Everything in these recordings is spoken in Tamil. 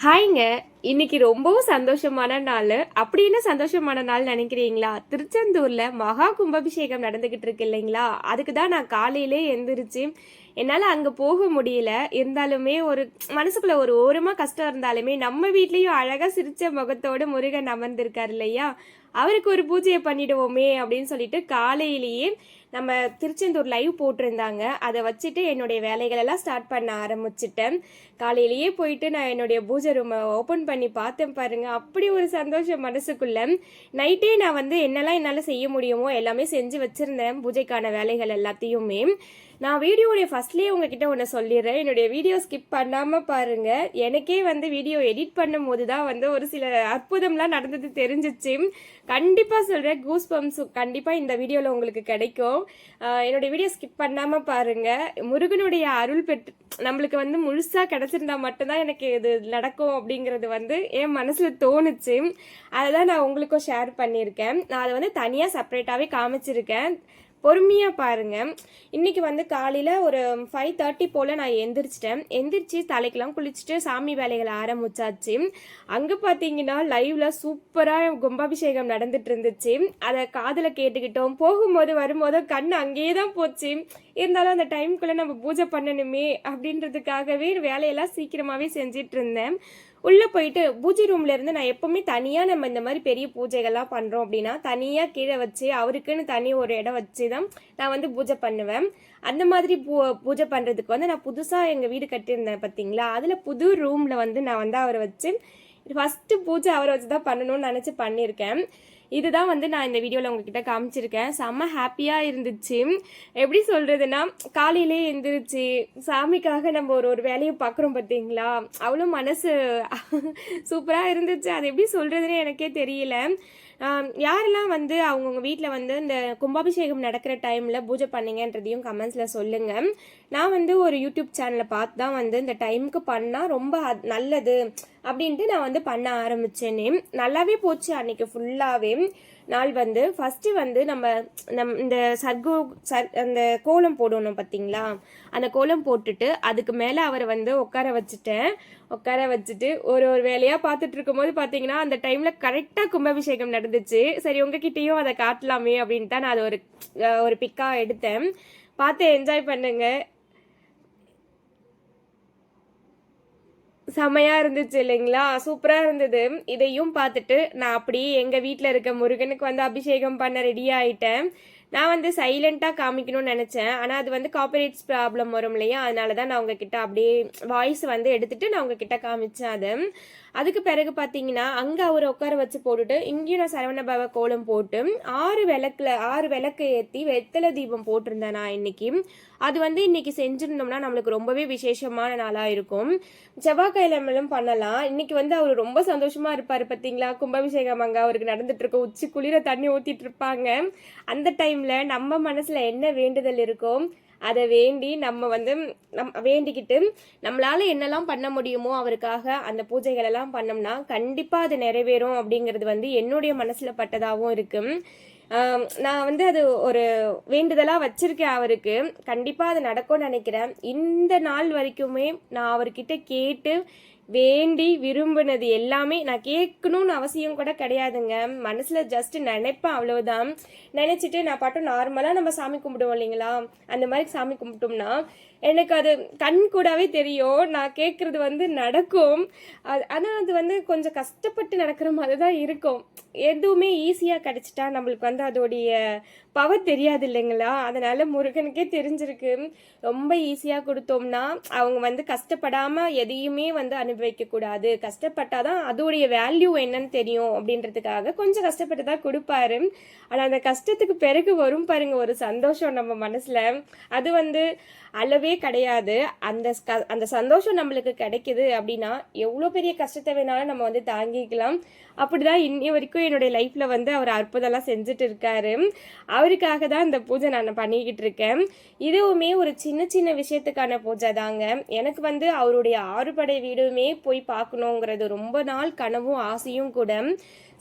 ஹாய்ங்க. இன்னைக்கு ரொம்பவும் சந்தோஷமான நாள். அப்படி என்ன சந்தோஷமான நாள் நினைக்கிறீங்களா? திருச்செந்தூர்ல மகா கும்பாபிஷேகம் நடந்துகிட்டு இருக்கு இல்லைங்களா? அதுக்கு தான் நான் காலையிலே எந்திரிச்சு என்னால் அங்கே போக முடியல. இருந்தாலுமே ஒரு மனசுக்குள்ள ஒரு ஓரமாக கஷ்டம் இருந்தாலுமே நம்ம வீட்லேயும் அழகாக சிரிச்ச முகத்தோடு முருகன் அமர்ந்திருக்கார் இல்லையா? அவருக்கு ஒரு பூஜையை பண்ணிடுவோமே அப்படின்னு சொல்லிட்டு காலையிலேயே நம்ம திருச்செந்தூர் லைவ் போட்டிருந்தாங்க. அதை வச்சுட்டு என்னுடைய வேலைகளெல்லாம் ஸ்டார்ட் பண்ண ஆரம்பிச்சிட்டேன். காலையிலேயே போயிட்டு நான் என்னுடைய பூஜை ரூமை ஓப்பன் பண்ணி பார்த்தேன் பாருங்க. அப்படி ஒரு சந்தோஷம் மனசுக்குள்ள. நைட்டே நான் என்னெல்லாம் என்னால் செய்ய முடியுமோ எல்லாமே செஞ்சு வச்சுருந்தேன், பூஜைக்கான வேலைகள் எல்லாத்தையுமே. நான் வீடியோடைய ஃபர்ஸ்ட்லேயே உங்ககிட்ட ஒன்று சொல்லிடுறேன். என்னுடைய வீடியோ ஸ்கிப் பண்ணாமல் பாருங்கள். எனக்கே வீடியோ எடிட் பண்ணும் போது தான் ஒரு சில அற்புதம்லாம் நடந்தது தெரிஞ்சிச்சு. கண்டிப்பாக சொல்கிறேன், கூஸ் பம்ப்ஸ் கண்டிப்பாக இந்த வீடியோவில் உங்களுக்கு கிடைக்கும். என்னுடைய வீடியோ ஸ்கிப் பண்ணாமல் பாருங்கள். முருகனுடைய அருள் பெற்று நம்மளுக்கு முழுசாக கிடச்சிருந்தா மட்டும்தான் எனக்கு இது நடக்கும் அப்படிங்கிறது என் மனசில் தோணுச்சு. அதை தான் நான் உங்களுக்கும் ஷேர் பண்ணியிருக்கேன். நான் அதை தனியாக செப்பரேட்டாகவே காமிச்சிருக்கேன். பொறுமையாக பாருங்கள். இன்றைக்கி காலையில் ஒரு 5:30 போல் நான் எந்திரிச்சு தலைக்கெல்லாம் குளிச்சுட்டு சாமி வேலைகளை ஆரம்பிச்சாச்சு. அங்கே பார்த்தீங்கன்னா லைவில் சூப்பராக கும்பாபிஷேகம் நடந்துட்டு இருந்துச்சு. அதை காதில் கேட்டுக்கிட்டோம். போகும்போது வரும்போது கண் அங்கேயே தான் போச்சு. இருந்தாலும் அந்த டைமுக்குள்ளே நம்ம பூஜை பண்ணணுமே அப்படின்றதுக்காகவே வேலையெல்லாம் சீக்கிரமாகவே செஞ்சிட்டு இருந்தேன். உள்ளே போயிட்டு பூஜை ரூம்ல இருந்து நான் எப்பவுமே தனியாக நம்ம இந்த மாதிரி பெரிய பூஜைகள்லாம் பண்ணுறோம் அப்படின்னா தனியாக கீழே வச்சு அவருக்குன்னு தனி ஒரு இடம் வச்சு தான் நான் பூஜை பண்ணுவேன். அந்த மாதிரி பூஜை பண்ணுறதுக்கு நான் புதுசாக எங்கள் வீடு கட்டியிருந்தேன் பார்த்தீங்களா, அதில் புது ரூமில் நான் அவரை வச்சு ஃபஸ்ட்டு பூஜை அவரை வச்சு தான் பண்ணணும்னு நினச்சி பண்ணியிருக்கேன். இதுதான் நான் இந்த வீடியோவில் உங்ககிட்ட காமிச்சிருக்கேன். செம்ம ஹாப்பியாக இருந்துச்சு. எப்படி சொல்கிறதுனா, காலையிலே எழுந்திரிச்சு சாமிக்காக நம்ம ஒரு வேலையை பார்க்குறோம் பார்த்தீங்களா, அவ்வளோ மனசு சூப்பராக இருந்துச்சு. அது எப்படி சொல்கிறதுனே எனக்கே தெரியல. யாரெல்லாம் அவங்கவுங்க வீட்டில் இந்த கும்பாபிஷேகம் நடக்கிற டைமில் பூஜை பண்ணீங்கன்றதையும் கமெண்ட்ஸில் சொல்லுங்கள். நான் ஒரு யூடியூப் சேனலை பார்த்து தான் இந்த டைமுக்கு பண்ணால் ரொம்ப நல்லது அப்படின்ட்டு நான் பண்ண ஆரம்பித்தேனே. நல்லாவே போச்சு அன்றைக்கி ஃபுல்லாகவே. நாள் ஃபஸ்ட்டு நம்ம இந்த அந்த கோலம் போடணும் பார்த்தீங்களா, அந்த கோலம் போட்டுட்டு அதுக்கு மேலே அவரை உட்கார வச்சுட்டு ஒரு வேலையாக பார்த்துட்டு இருக்கும்போது பார்த்தீங்கன்னா அந்த டைமில் கரெக்டாக கும்பாபிஷேகம் நடந்துச்சு. சரி உங்ககிட்டயும் அதை காட்டலாமே அப்படின்ட்டு தான் நான் அதை ஒரு பிக்காக எடுத்தேன். பார்த்து என்ஜாய் பண்ணுங்க. செமையாக இருந்துச்சு இல்லைங்களா, சூப்பராக இருந்தது. இதையும் பார்த்துட்டு நான் அப்படியே எங்கள் வீட்டில் இருக்க முருகனுக்கு அபிஷேகம் பண்ண ரெடி ஆகிட்டேன். நான் சைலண்ட்டாக காமிக்கணும்னு நினச்சேன். ஆனால் அது காப்பிரைட்ஸ் ப்ராப்ளம் வரும் இல்லையா, அதனால தான் நான் உங்ககிட்ட அப்படியே வாய்ஸ் எடுத்துகிட்டு நான் உங்ககிட்ட காமிச்சேன். அதுக்கு பிறகு பார்த்தீங்கன்னா அங்கே அவரை உட்கார வச்சு போட்டுட்டு இங்கேயும் நான் சரவணபவ கோலம் போட்டு 6 விளக்கு ஏற்றி வெத்தலை தீபம் போட்டிருந்தேன் நான் இன்னைக்கு. அது இன்னைக்கு செஞ்சுருந்தோம்னா நம்மளுக்கு ரொம்பவே விசேஷமான நாளாக இருக்கும். செவ்வாய்க்கிழமையிலும் பண்ணலாம். இன்னைக்கு அவர் ரொம்ப சந்தோஷமாக இருப்பார் பார்த்தீங்களா. கும்பாபிஷேகம் அங்கே அவருக்கு நடந்துட்டு இருக்க, உச்சி குளிர தண்ணி ஊற்றிட்டு இருப்பாங்க. அந்த டைமில் நம்ம மனசில் என்ன வேண்டுதல் இருக்கோ அதை வேண்டி நம்ம வேண்டிக்கிட்டு நம்மளால என்னெல்லாம் பண்ண முடியுமோ அவருக்காக அந்த பூஜைகள் எல்லாம் பண்ணோம்னா கண்டிப்பாக அது நிறைவேறும் அப்படிங்கிறது என்னுடைய மனசில் பட்டதாகவும் இருக்கு. நான் அது ஒரு வேண்டுதலாக வச்சிருக்கேன் அவருக்கு. கண்டிப்பாக அது நடக்கும்னு நினைக்கிறேன். இந்த நாள் வரைக்குமே நான் அவர்கிட்ட கேட்டு வேண்டி விரும்பினது எல்லாமே நான் கேட்கணும்னு அவசியம் கூட கிடையாதுங்க. மனசில் ஜஸ்ட் நினைப்பேன், அவ்வளவுதான். நினச்சிட்டு நான் பாட்டும் நார்மலாக நம்ம சாமி கும்பிடுவோம் இல்லைங்களா, அந்த மாதிரி சாமி கும்பிட்டோம்னா எனக்கு அது கண் கூடவே தெரியும். நான் கேட்குறது நடக்கும். ஆனால் அது கொஞ்சம் கஷ்டப்பட்டு நடக்கிற மாதிரி தான் இருக்கும். எதுவுமே ஈஸியாக கிடச்சிட்டா நம்மளுக்கு அதோடைய பவர் தெரியாது இல்லைங்களா. அதனால் முருகனுக்கே தெரிஞ்சிருக்கு, ரொம்ப ஈஸியாக கொடுத்தோம்னா அவங்க கஷ்டப்படாமல் எதையுமே அனுபவிக்கக்கூடாது. கஷ்டப்பட்டாதான் அதோடைய வேல்யூ என்னன்னு தெரியும் அப்படின்றதுக்காக கொஞ்சம் கஷ்டப்பட்டு தான் கொடுப்பாரு. ஆனால் அந்த கஷ்டத்துக்கு பிறகு வரும் பாருங்க ஒரு சந்தோஷம் நம்ம மனசில், அது அளவே கிடையாது. அந்த சந்தோஷம் நம்மளுக்கு கிடைக்குது அப்படின்னா எவ்வளோ பெரிய கஷ்டத்தை வேணாலும் நம்ம தாங்கிக்கலாம். அப்படிதான் இன்னி வரைக்கும் என்னுடைய லைஃப்ல அவர் அற்புதம்லாம் செஞ்சுட்டு இருக்காரு. அவருக்காக தான் இந்த பூஜை நான் பண்ணிக்கிட்டு இருக்கேன். இதுவுமே ஒரு சின்ன சின்ன விஷயத்துக்கான பூஜை தாங்க. எனக்கு அவருடைய 6 படை வீடுமே போய் பார்க்கணுங்கிறது ரொம்ப நாள் கனவும் ஆசையும் கூட.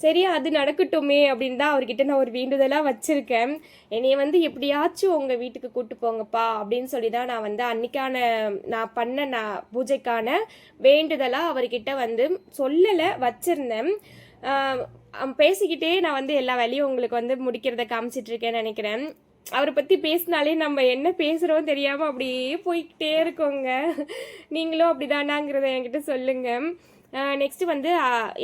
சரி அது நடக்கட்டுமே அப்படின்னு தான் அவர்கிட்ட நான் ஒரு வேண்டுதலாக வச்சுருக்கேன். என்னைய எப்படியாச்சும் உங்கள் வீட்டுக்கு கூப்பிட்டு போங்கப்பா அப்படின்னு சொல்லி தான் நான் வந்து அன்னைக்கான நான் பண்ண பூஜைக்கான வேண்டுதலாக அவர்கிட்ட வந்து சொல்லலை, வச்சிருந்தேன். பேசிக்கிட்டே நான் வந்து எல்லா வேலையும் உங்களுக்கு வந்து முடிக்கிறத காமிச்சிட்டு இருக்கேன்னு நினைக்கிறேன். அவரை பற்றி பேசினாலே நம்ம என்ன பேசுகிறோம் தெரியாமல் அப்படியே போய்கிட்டே இருக்கோங்க. நீங்களும் அப்படிதானாங்கிறத என்கிட்ட சொல்லுங்கள். நெக்ஸ்ட்டு வந்து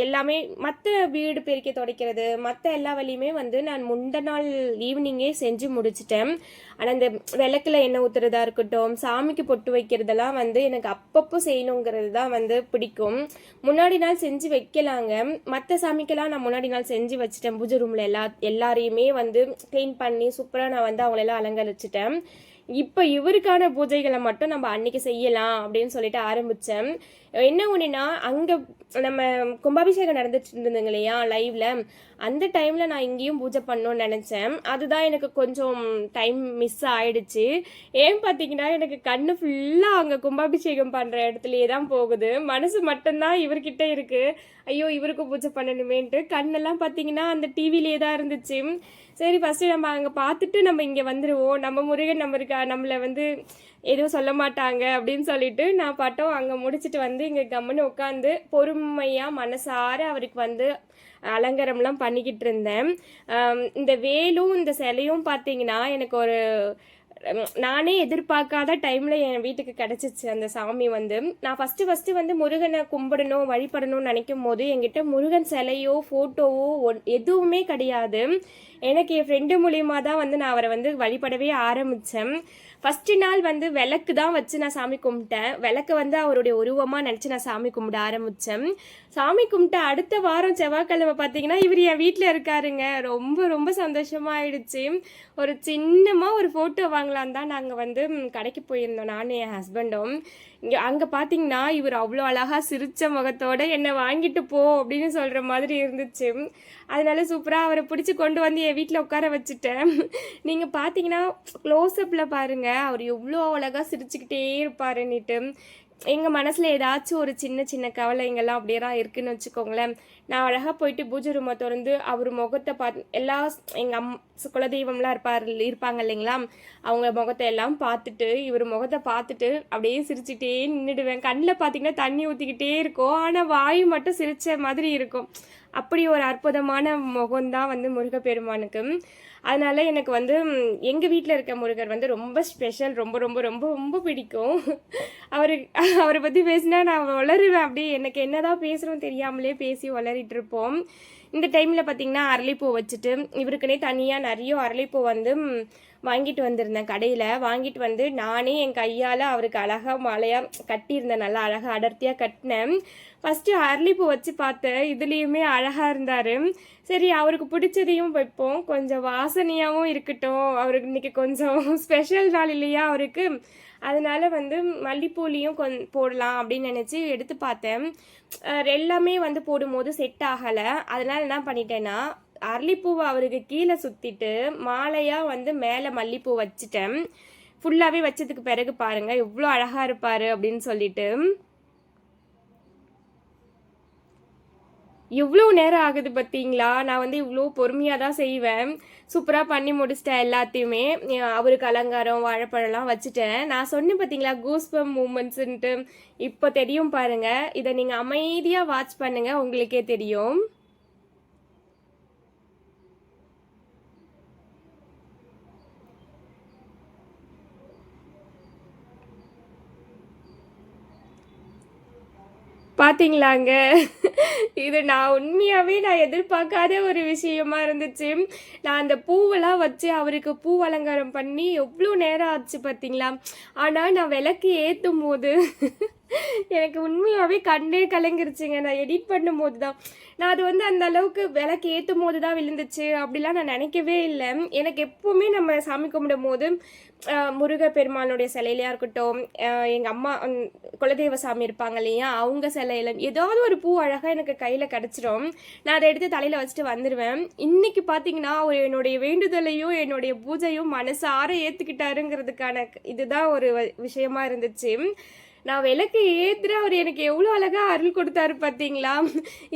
எல்லாமே மற்ற வீடு பெருக்கி துடைக்கிறது மற்ற எல்லா வேலையுமே வந்து நான் முந்த நாள் ஈவினிங்கே செஞ்சு முடிச்சிட்டேன். ஆனால் இந்த விளக்கில் எண்ணெய் ஊற்றுறதா இருக்கட்டும், சாமிக்கு பொட்டு வைக்கிறதெல்லாம் வந்து எனக்கு அப்பப்போ செய்யணுங்கிறது தான் வந்து பிடிக்கும். முன்னாடி நாள் செஞ்சு வைக்கலாங்க. மற்ற சாமிக்கெல்லாம் நான் முன்னாடி நாள் செஞ்சு வச்சுட்டேன். பூஜை ரூமில் எல்லாரையுமே வந்து க்ளீன் பண்ணி சூப்பராக நான் வந்து அவங்களெல்லாம் அலங்கரிச்சிட்டேன். இப்போ இவருக்கான பூஜைகளை மட்டும் நம்ம அன்னைக்கு செய்யலாம் அப்படின்னு சொல்லிட்டு ஆரம்பித்தேன். என்ன ஒன்றுனா, அங்கே நம்ம கும்பாபிஷேகம் நடந்துட்டு இருந்ததுங்க இல்லையா லைவ்ல, அந்த டைமில் நான் இங்கேயும் பூஜை பண்ணணும்னு நினச்சேன். அதுதான் எனக்கு கொஞ்சம் டைம் மிஸ் ஆயிடுச்சு. ஏன் பார்த்தீங்கன்னா, எனக்கு கண்ணு ஃபுல்லாக அங்கே கும்பாபிஷேகம் பண்ணுற இடத்துலையே தான் போகுது. மனசு மட்டும்தான் இவர்கிட்ட இருக்குது. ஐயோ இவருக்கு பூஜை பண்ணணுமேன்ட்டு கண்ணெல்லாம் பார்த்தீங்கன்னா அந்த டிவிலேயே தான் இருந்துச்சு. சரி ஃபஸ்ட்டு நம்ம அங்கே பார்த்துட்டு நம்ம இங்கே வந்துடுவோம், நம்ம முருகன் நம்மளை வந்து எதுவும் சொல்ல மாட்டாங்க அப்படின்னு சொல்லிட்டு நான் பாட்டம் அங்கே முடிச்சுட்டு வந்து இங்கே கம்முன்னு உட்காந்து பொறுமையாக மனசார அவருக்கு வந்து அலங்காரம்லாம் பண்ணிக்கிட்டு இருந்தேன். இந்த வேலும் இந்த சிலையும் பார்த்தீங்கன்னா எனக்கு ஒரு நானே எதிர்பார்க்காத டைமில் என் வீட்டுக்கு கிடச்சிச்சு. அந்த சாமி வந்து நான் ஃபஸ்ட்டு வந்து முருகனை கும்பிடணும் வழிபடணும்னு நினைக்கும் போது என்கிட்ட முருகன் சிலையோ ஃபோட்டோவோ எதுவுமே கிடையாது. எனக்கு என் ஃப்ரெண்டு மூலியமாக தான் வந்து நான் அவரை வந்து வழிபடவே ஆரம்பித்தேன். ஃபஸ்ட்டு நாள் வந்து விளக்கு தான் வச்சு நான் சாமி கும்பிட்டேன். விளக்கு வந்து அவருடைய உருவமாக நினச்சி நான் சாமி கும்பிட ஆரம்பித்தேன். சாமி கும்பிட்ட அடுத்த வாரம் செவ்வாய்க்கிழமை பார்த்தீங்கன்னா இவர் என் வீட்டில் இருக்காருங்க. ரொம்ப ரொம்ப சந்தோஷமாயிடுச்சு. ஒரு சின்னமாக ஒரு ஃபோட்டோ வாங்கலான் தான் நாங்கள் வந்து கடைக்கு போயிருந்தோம், நானும் என் ஹஸ்பண்டும். அங்கே பார்த்தீங்கன்னா இவர் அவ்வளோ அழகாக சிரித்த முகத்தோடு என்னை வாங்கிட்டு போ அப்படின்னு சொல்கிற மாதிரி இருந்துச்சு. அதனால சூப்பராக அவரை பிடிச்சி கொண்டு வந்து என் வீட்டில் உட்கார வச்சுட்டேன். நீங்கள் பார்த்தீங்கன்னா க்ளோஸ்அப்பில் பாருங்கள் அவர் எவ்வளோ அழகாக சிரிச்சுக்கிட்டே இருப்பாருன்னுட்டு. எங்கள் மனசில் ஏதாச்சும் ஒரு சின்ன சின்ன கவலைங்கள்லாம் அப்படியே தான் இருக்குதுன்னு வச்சுக்கோங்களேன். நான் அழகாக போயிட்டு பூஜை ரூமை திறந்து அவர் முகத்தை எல்லா எங்கள் குலதெய்வம்லாம் இருப்பாங்க இல்லைங்களா, அவங்க முகத்தை எல்லாம் பார்த்துட்டு இவர் முகத்தை பார்த்துட்டு அப்படியே சிரிச்சுட்டே நின்றுடுவேன். கண்ணில் பார்த்தீங்கன்னா தண்ணி ஊற்றிக்கிட்டே இருக்கும், ஆனால் வாயு மட்டும் சிரித்த மாதிரி இருக்கும். அப்படி ஒரு அற்புதமான முகம்தான் வந்து முருகப்பெருமானுக்கு. அதனால எனக்கு வந்து எங்கள் வீட்டில் இருக்க முருகர் வந்து ரொம்ப ஸ்பெஷல், ரொம்ப ரொம்ப ரொம்ப ரொம்ப பிடிக்கும். அவரை பற்றி பேசினா நான் வளருவேன். அப்படியே எனக்கு என்னதான் பேசுகிறோம் தெரியாமலே பேசி வளரிட்டு இருப்போம். இந்த டைமில் பார்த்திங்கன்னா அரளிப்பூ வச்சுட்டு இவருக்குனே தனியாக நிறைய அரளிப்பூ வந்து வாங்கிட்டு வந்திருந்தேன். கடையில் வாங்கிட்டு வந்து நானே என் கையால் அவருக்கு அழகாக மாலையாக கட்டியிருந்தேன். நல்லா அழகாக அடர்த்தியாக கட்டினேன். ஃபஸ்ட்டு அரளிப்பூ வச்சு பார்த்தேன், இதுலேயுமே அழகாக இருந்தார். சரி அவருக்கு பிடிச்சதையும் வைப்போம், கொஞ்சம் வாசனையாகவும் இருக்கட்டும், அவருக்கு இன்றைக்கி கொஞ்சம் ஸ்பெஷல் நாள் இல்லையா அவருக்கு, அதனால வந்து மல்லிப்பூலையும் போடலாம் அப்படின்னு நினச்சி எடுத்து பார்த்தேன். எல்லாமே வந்து போடும்போது செட் ஆகலை. அதனால் என்ன பண்ணிட்டேன்னா அரளிப்பூவை அவருக்கு கீழே சுற்றிட்டு மாலையாக வந்து மேலே மல்லிப்பூ வச்சுட்டேன். ஃபுல்லாகவே வச்சதுக்கு பிறகு பாருங்கள் எவ்வளோ அழகாக இருப்பார் அப்படின்னு சொல்லிட்டு. இவ்வளோ நேரம் ஆகுது பார்த்தீங்களா, நான் வந்து இவ்வளோ பொறுமையாக தான் செய்வேன். சூப்பராக பண்ணி முடிச்சிட்டேன் எல்லாத்தையுமே. அவருக்கு அலங்காரம் வாழைப்பழம்லாம் வச்சுட்டேன். நான் சொன்னேன் பார்த்தீங்களா கூஸ்பம் மூமெண்ட்ஸுன்ட்டு, இப்போ தெரியும் பாருங்கள். இதை நீங்கள் அமைதியாக வாட்ச் பண்ணுங்கள், உங்களுக்கே தெரியும். பார்த்தீங்களாங்க, இது நான் உண்மையாகவே நான் எதிர்பார்க்காத ஒரு விஷயமா இருந்துச்சு. நான் அந்த பூவெல்லாம் வச்சு அவருக்கு பூ அலங்காரம் பண்ணி எவ்வளோ நேரம் ஆச்சு பார்த்தீங்களா. ஆனால் நான் விளக்கு ஏற்றும் போது எனக்கு உண்மையாகவே கண்ணே கலங்கிருச்சுங்க. நான் எடிட் பண்ணும்போது தான் நான் அது வந்து அந்த அளவுக்கு விளக்கு ஏற்றும் போது தான் விழுந்துச்சு அப்படிலாம் நான் நினைக்கவே இல்லை. எனக்கு எப்போவுமே நம்ம சாமி கும்பிடும் போது முருகப்பெருமானுடைய சிலையிலையாக இருக்கட்டும், எங்கள் அம்மா குலதெய்வ சாமி இருப்பாங்க இல்லையா, அவங்க சிலையில ஏதாவது ஒரு பூ அழகாக எனக்கு கையில் கிடச்சிரும். நான் அதை எடுத்து தலையில் வச்சுட்டு வந்துடுவேன். இன்றைக்கி பார்த்தீங்கன்னா அவர் என்னுடைய வேண்டுதலையும் என்னுடைய பூஜையும் மனசார ஏற்றுக்கிட்டாருங்கிறதுக்கான இதுதான் ஒரு விஷயமா இருந்துச்சு. நான் விளக்கு ஏற்றுற அவர் எனக்கு எவ்வளோ அழகாக அருள் கொடுத்தாரு பார்த்தீங்களா.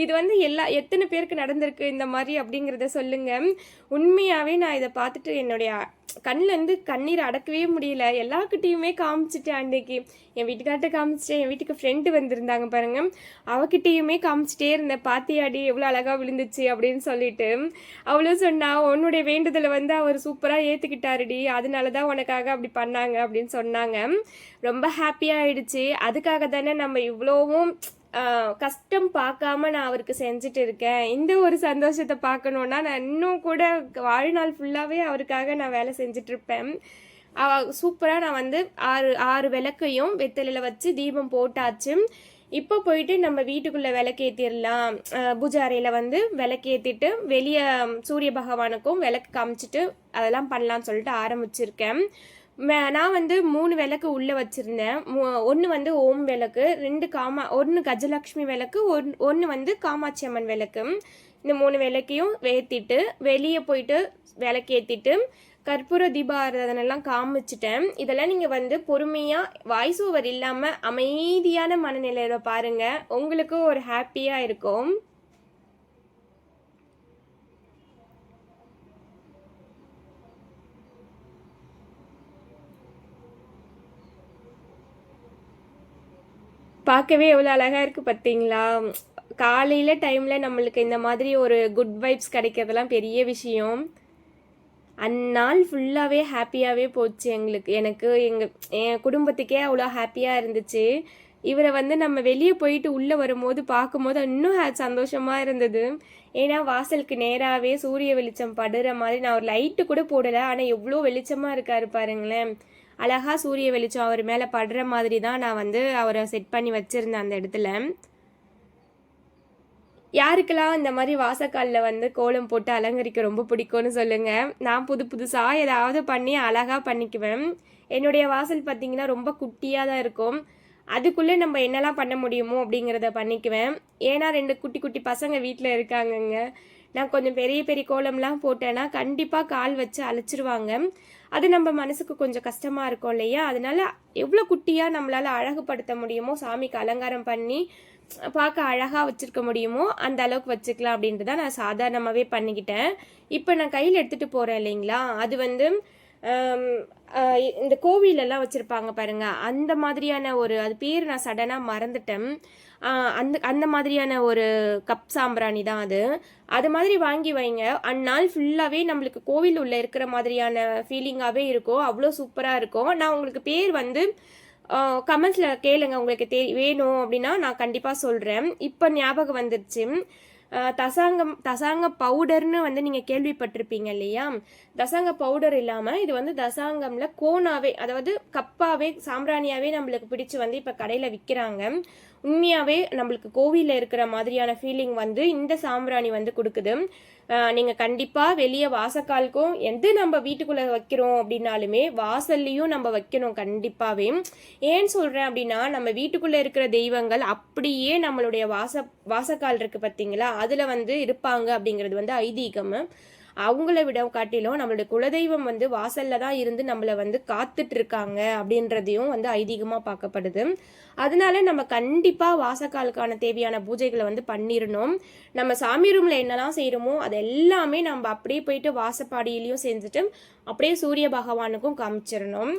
இது வந்து எத்தனை பேருக்கு நடந்திருக்கு இந்த மாதிரி அப்படிங்கிறத சொல்லுங்கள். உண்மையாகவே நான் இதை பார்த்துட்டு என்னுடைய கண்ணிலேருந்து கண்ணீர் அடக்கவே முடியல. எல்லார்கிட்டயுமே காமிச்சிட்டேன் அன்னைக்கு. என் வீட்டுக்கார்ட்ட காமிச்சிட்டேன், என் வீட்டுக்கு ஃப்ரெண்டு வந்திருந்தாங்க பாருங்க, அவகிட்டையுமே காமிச்சிட்டே இருந்தேன். பாத்தியாடி எவ்வளோ அழகாக விழுந்துச்சு அப்படின்னு சொல்லிட்டு. அவளும் சொன்னா, உன்னுடைய வேண்டுதலை வந்து அவர் சூப்பராக ஏற்றுக்கிட்டாருடி, அதனால தான் உனக்காக அப்படி பண்ணாங்க அப்படின்னு சொன்னாங்க. ரொம்ப ஹாப்பியாக ஆயிடுச்சு. அதுக்காக தானே நம்ம இவ்வளோவும் கஷ்டம் பார்க்காம நான் அவருக்கு செஞ்சுட்டு இருக்கேன். இந்த ஒரு சந்தோஷத்தை பார்க்கணுன்னா நான் இன்னும் கூட வாழ்நாள் ஃபுல்லாகவே அவருக்காக நான் வேலை செஞ்சிட்ருப்பேன். சூப்பராக நான் வந்து 6 விளக்கையும் வெத்தலையில் வச்சு தீபம் போட்டாச்சு. இப்போ போயிட்டு நம்ம வீட்டுக்குள்ளே விளக்கேற்றிடலாம். பூஜை அறையில் வந்து விளக்கேற்றிட்டு வெளியே சூரிய பகவானுக்கும் விளக்கு காமிச்சிட்டு அதெல்லாம் பண்ணலான்னு சொல்லிட்டு ஆரம்பிச்சிருக்கேன். நான் வந்து 3 விளக்கு உள்ளே வச்சுருந்தேன். 1 வந்து ஓம் விளக்கு, 2 1 கஜலக்ஷ்மி விளக்கு, 1 வந்து காமாட்சி அம்மன் விளக்கு. இந்த 3 விளக்கையும் ஏற்றிட்டு வெளியே போயிட்டு விளக்கேற்றிட்டு கற்பூர தீபாராதனைலாம் காமிச்சிட்டேன். இதெல்லாம் நீங்கள் வந்து பொறுமையாக வாய்ஸ் ஓவர் இல்லாமல் அமைதியான மனநிலையில் பாருங்கள், உங்களுக்கும் ஒரு ஹாப்பியாக இருக்கும். பார்க்கவே எவ்வளோ அழகாக இருக்குது பார்த்தீங்களா? காலையில் டைமில் நம்மளுக்கு இந்த மாதிரி ஒரு குட் வைப்ஸ் கிடைக்கிறதுலாம் பெரிய விஷயம். அந்நாள் ஃபுல்லாகவே ஹாப்பியாகவே போச்சு எனக்கு என் குடும்பத்துக்கே அவ்வளோ ஹாப்பியாக இருந்துச்சு. இவரை வந்து நம்ம வெளியே போயிட்டு உள்ளே வரும்போது பார்க்கும்போது இன்னும் சந்தோஷமாக இருந்தது. ஏன்னா வாசலுக்கு நேராகவே சூரிய வெளிச்சம் படுற மாதிரி, நான் ஒரு லைட்டு கூட போடலை, ஆனால் எவ்வளோ வெளிச்சமாக இருக்காரு பாருங்களேன். அழகாக சூரிய வெளிச்சம் அவர் மேலே படுற மாதிரி தான் நான் வந்து அவரை செட் பண்ணி வச்சுருந்தேன் அந்த இடத்துல. யாருக்கெல்லாம் இந்த மாதிரி வாசக்காலில் வந்து கோலம் போட்டு அலங்கரிக்க ரொம்ப பிடிக்கும்னு சொல்லுங்கள். நான் புதுசாக ஏதாவது பண்ணி அழகாக பண்ணிக்குவேன். என்னுடைய வாசல் பார்த்திங்கன்னா ரொம்ப குட்டியாக தான் இருக்கும். அதுக்குள்ளே நம்ம என்னெல்லாம் பண்ண முடியுமோ அப்படிங்கிறத பண்ணிக்குவேன். ஏன்னா 2 குட்டி பசங்க வீட்டில் இருக்காங்கங்க. நான் கொஞ்சம் பெரிய கோலம்லாம் போட்டேன்னா கண்டிப்பாக கால் வச்சு அழைச்சிருவாங்க. அது நம்ம மனசுக்கு கொஞ்சம் கஷ்டமாக இருக்கும் இல்லையா? அதனால எவ்வளோ குட்டியாக நம்மளால் அழகுபடுத்த முடியுமோ, சாமிக்கு அலங்காரம் பண்ணி பார்க்க அழகாக வச்சுருக்க முடியுமோ அந்த அளவுக்கு வச்சுக்கலாம் அப்படின்ட்டு தான் நான் சாதாரணமாகவே பண்ணிக்கிட்டேன். இப்போ நான் கையில் எடுத்துகிட்டு போகிறேன் இல்லைங்களா, அது வந்து இந்த கோவிலெல்லாம் வச்சுருப்பாங்க பாருங்க, அந்த மாதிரியான ஒரு, அது பேர் நான் சடனாக மறந்துட்டேன். அந்த மாதிரியான ஒரு கப் சாம்பிராணி தான் அது மாதிரி வாங்கி வைங்க. அந்நாள் ஃபுல்லாகவே நம்மளுக்கு கோவில் உள்ள இருக்கிற மாதிரியான ஃபீலிங்காகவே இருக்கும். அவ்வளோ சூப்பராக இருக்கும். நான் உங்களுக்கு பேர் வந்து கமெண்ட்ஸில் கேளுங்க, உங்களுக்கு வேணும் அப்படின்னா நான் கண்டிப்பாக சொல்கிறேன். இப்போ ஞாபகம் வந்துருச்சு. தசாங்க பவுடர்னு வந்து நீங்கள் கேள்விப்பட்டிருப்பீங்க இல்லையா? தசாங்க பவுடர் இல்லாமல் இது வந்து தசாங்கம்ல கோனாவே, அதாவது கப்பாவே சாம்பிராணியாவே நம்மளுக்கு பிடிச்சி வந்து இப்போ கடையில் விற்கிறாங்க. உண்மையாகவே நம்மளுக்கு கோவிலில் இருக்கிற மாதிரியான ஃபீலிங் வந்து இந்த சாம்பிராணி வந்து கொடுக்குது. நீங்கள் கண்டிப்பாக வெளியே வாசக்காலுக்கும் எது நம்ம வீட்டுக்குள்ளே வைக்கிறோம் அப்படின்னாலுமே வாசல்லையும் நம்ம வைக்கணும் கண்டிப்பாகவே. ஏன்னு சொல்கிறேன் அப்படின்னா, நம்ம வீட்டுக்குள்ளே இருக்கிற தெய்வங்கள் அப்படியே நம்மளுடைய வாசக்கால் இருக்குது பார்த்தீங்களா, அதில் வந்து இருப்பாங்க அப்படிங்கிறது வந்து ஐதீகம். அவங்கள விட காட்டிலும் நம்மளுடைய குலதெய்வம் வந்து வாசல்ல தான் இருந்து நம்மளை வந்து காத்துட்டு இருக்காங்க அப்படின்றதையும் வந்து ஐதீகமாக பார்க்கப்படுது. அதனால நம்ம கண்டிப்பாக வாசக்காலுக்கான தேவையான பூஜைகளை வந்து பண்ணிடணும். நம்ம சாமி ரூமில் என்னெல்லாம் செய்கிறோமோ அது எல்லாமே நம்ம அப்படியே போயிட்டு வாசப்பாடியிலையும் செஞ்சுட்டு அப்படியே சூரிய பகவானுக்கும் காமிச்சிடணும்.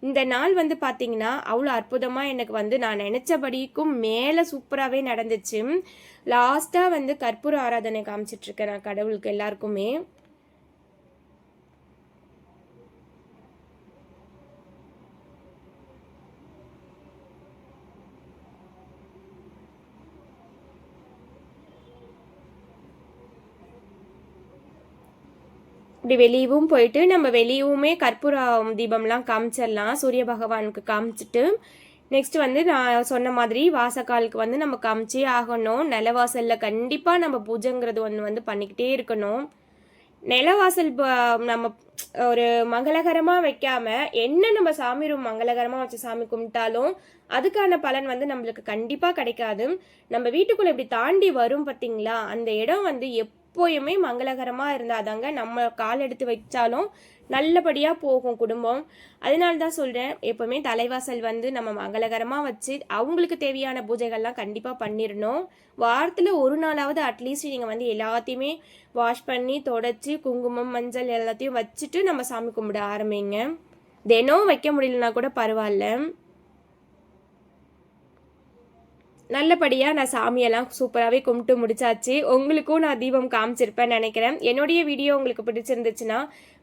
இந்த நாள் வந்து பார்த்தீங்கன்னா அவ்வளோ அற்புதமாக எனக்கு வந்து நான் நினச்சபடிக்கும் மேலே சூப்பராகவே நடந்துச்சு. லாஸ்ட்டாக வந்து கற்பூர ஆராதனை காமிச்சிட்ருக்கேன் நான் கடவுளுக்கு எல்லாருக்குமே. இப்படி வெளியவும் போயிட்டு நம்ம வெளியவுமே கற்பூர தீபம்லாம் காமிச்சிடலாம், சூரிய பகவானுக்கு காமிச்சிட்டு நெக்ஸ்ட் வந்து நான் சொன்ன மாதிரி வாசக்காலுக்கு வந்து நம்ம காமிச்சே ஆகணும். நிலவாசலில் கண்டிப்பாக நம்ம பூஜைங்கிறது ஒன்று வந்து பண்ணிக்கிட்டே இருக்கணும். நிலவாசல் நம்ம ஒரு மங்களகரமாக வைக்காம என்ன நம்ம சாமி ரூம் மங்களகரமாக வச்சு சாமி கும்பிட்டாலும் அதுக்கான பலன் வந்து நம்மளுக்கு கண்டிப்பாக கிடைக்காது. நம்ம வீட்டுக்குள்ளே இப்படி தாண்டி வரும் பார்த்தீங்களா, அந்த இடம் வந்து எப்போயுமே மங்களகரமாக இருந்தாதாங்க நம்ம கால் எடுத்து வச்சாலும் நல்லபடியாக போகும் குடும்பம். அதனால தான் சொல்கிறேன், எப்போவுமே தலைவாசல் வந்து நம்ம மங்களகரமாக வச்சு அவங்களுக்கு தேவையான பூஜைகள்லாம் கண்டிப்பாக பண்ணிடணும். வாரத்தில் ஒரு நாளாவது அட்லீஸ்ட் நீங்கள் வந்து எல்லாத்தையுமே வாஷ் பண்ணி தொடச்சி குங்குமம் மஞ்சள் எல்லாத்தையும் வச்சுட்டு நம்ம சாமி கும்பிட ஆரம்பிங்க. தினம் வைக்க முடியலனா கூட பரவாயில்ல. நல்லபடியாக நான் சாமியெல்லாம் சூப்பராகவே கும்பிட்டு முடிச்சாச்சு. உங்களுக்கும் நான் தீபம் காமிச்சிருப்பேன்னு நினைக்கிறேன். என்னுடைய வீடியோ உங்களுக்கு பிடிச்சிருந்துச்சுன்னா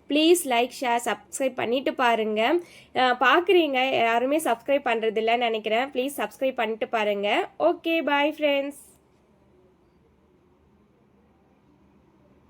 ப்ளீஸ் லைக் ஷேர் சப்ஸ்கிரைப் பண்ணிவிட்டு பாருங்கள். பார்க்குறீங்க யாருமே சப்ஸ்கிரைப் பண்ணுறதில்லன்னு நினைக்கிறேன். ப்ளீஸ் சப்ஸ்கிரைப் பண்ணிட்டு பாருங்கள். Okay bye friends.